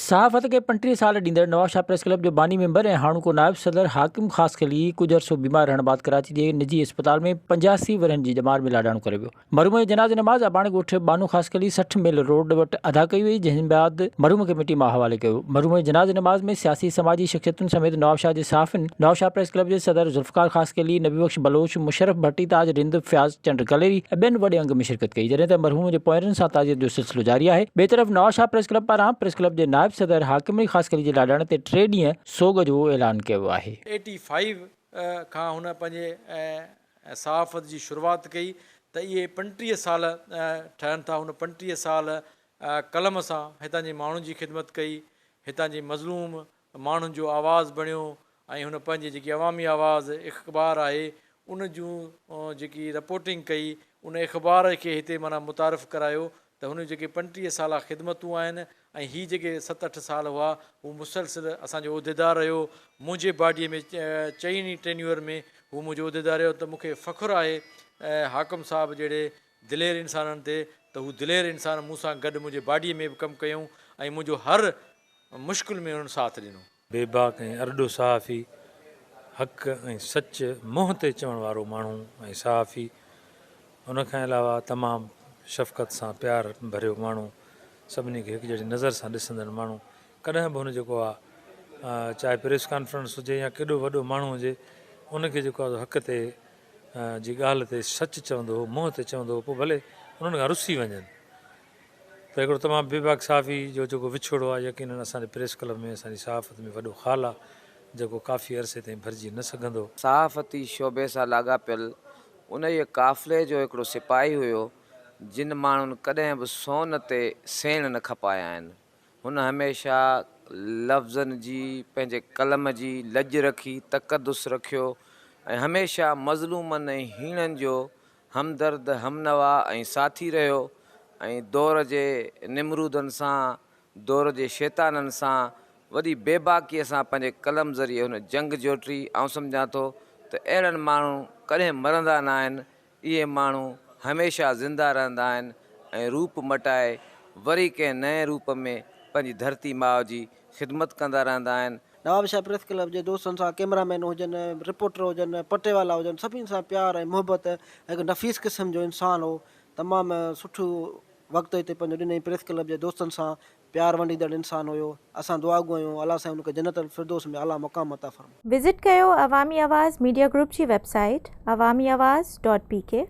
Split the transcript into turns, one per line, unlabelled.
सहाफ़त खे 35 साल ॾींदड़ नवाब शाह प्रेस क्लब जो बानी मेंबर ऐं हाणोको नायब सदर हाकिम ख़ास खली कुझु अरसो बीमार रहण बाद कराची जे निजी अस्पताल में 85 वरहनि जी ॼमार में लाॾाणो करे वियो। मरहूम जे जनाज़े नमाज़ अबाणे ॻोठ बानू ख़ास खली 60 मेल रोड वटि अदा कई वई, जंहिं बैदि मरहूम खे मिटी मां हवाले कयो। मरहूम जे जनाज़े नमाज़ में सियासी समाजी शख़्सियतुनि समेत नवाब शाह जे साफ़िन, नवाब शाह प्रेस क्लब जे सदर ज़ुल्फ़कार ख़ास खली, नबी बख्श बलोच, मुशरफ भट्टी, ताज रिंद, फयाज़ चंड कलेरी ऐं ॿियनि वॾे अंग में शिरकत कई, जॾहिं त मरहूम जे पोयरनि सां ताज़ियत जो सिलसिलो जारी आहे। ॿिए तरफ़ नवाब शाह प्रेस क्लब पारां प्रेस क्लब जे नायब सदर हाकिम ख़ास खली जे लाॾाणे ते 3 ॾींहं सोग जो ऐलान कयो आहे।
85 खां हुन पंहिंजे सहाफ़त जी शुरूआत कई त इहे 35 साल ठहनि था। हुन 35 साल कलम सां हितां जे माण्हुनि जी ख़िदमत कई, हितां जे मज़लूम माण्हुनि जो आवाज़ु बणियो ऐं हुन पंहिंजी जेकी अवामी आवाज़ इख़बार आहे उन जूं जेकी रिपोर्टिंग कई, उन इख़बार खे हिते माना मुतारिफ़ करायो त हुन जेके 35 साल ख़िदमतूं आहिनि ऐं हीअ जेके 7-8 साल हुआ हू मुसलसिल असांजो उहिदेदार रहियो। मुंहिंजे बॉडीअ में चईं टेन्यूअर में हू मुंहिंजो उहिदेदार रहियो, त मूंखे फ़ख़ुरु आहे हाकिम साहब जहिड़े दिलेर इंसाननि ते, त हू दिलेर इंसान मूंसां गॾु मुंहिंजे बॉडीअ में बि कमु कयूं ऐं मुंहिंजो हर मुश्किल में हुननि साथ ॾिनो।
बेबाक ऐं अरडो सहाफ़ी, हक़ ऐं सच मुंहं ते चवण वारो माण्हू ऐं सहाफ़ी, उनखां अलावा तमामु शफ़क़त सां प्यार भरियो माण्हू, सभिनी खे हिकु जहिड़ी नज़र सां ॾिसंदड़ माण्हू। कॾहिं बि हुन जेको आहे चाहे प्रेस कॉन्फ्रेंस हुजे या केॾो वॾो माण्हू हुजे, उनखे जेको आहे हक़ ते जी ॻाल्हि ते सच चवंदो हो, मुंहं ते चवंदो हो, पोइ भले उन्हनि खां रुसी वञनि। त हिकिड़ो तमामु बेबाक सहाफ़ी जो जेको विछोड़ो आहे, यकीनन असांजे प्रेस क्लब में असांजी सहाफ़त में वॾो ख़ाल आहे जेको काफ़ी अरसे ताईं भरिजी न सघंदो।
सहाफ़ती शोबे सां लाॻापियल उन जे काफ़िले जो हिकिड़ो सिपाही हुयो जिन माण्हुनि कॾहिं बि सोन ते सेण न खपाया आहिनि। हुन हमेशह लफ़्ज़नि जी, पंहिंजे कलम जी लॼ रखी, तक़दुस रखियो ऐं हमेशह मज़लूमनि ऐं हीणनि जो हमदर्द, हमनवा ऐं साथी रहियो ऐं दौर जे निमरूदनि सां, दौर जे शैताननि सां वॾी बेबाकीअ सां पंहिंजे कलम ज़रिए हुन जंग जोटी। ऐं सम्झां थो त अहिड़नि माण्हू कॾहिं मरंदा न आहिनि, इहे माण्हू हमेशह ज़िंदा रहंदा आहिनि ऐं रूप मटाए वरी कंहिं नए रूप में पंहिंजी धरती माउ जी ख़िदमत कंदा रहंदा आहिनि।
नवाब शाह प्रेस क्लब जे दोस्तनि सां, कैमरामैन हुजनि, रिपोर्टर हुजनि, पटेवाला हुजनि, सभिनी सां प्यार ऐं मुहबत, हिकु नफ़ीस क़िस्म जो इंसानु हो। तमामु सुठो वक़्तु हिते पंहिंजो ॾिनई। प्रेस क्लब जे दोस्तनि सां प्यार वंडीदड़ इंसानु हुयो। असां दुआ घुरूं अल्लाह साईं हुनखे जन्नत अल फिरदौस में आला मक़ाम अता फ़रमाए।
विज़िट कयो अवामी आवाज़ मीडिया ग्रुप जी वेबसाइट awamiawaz.pk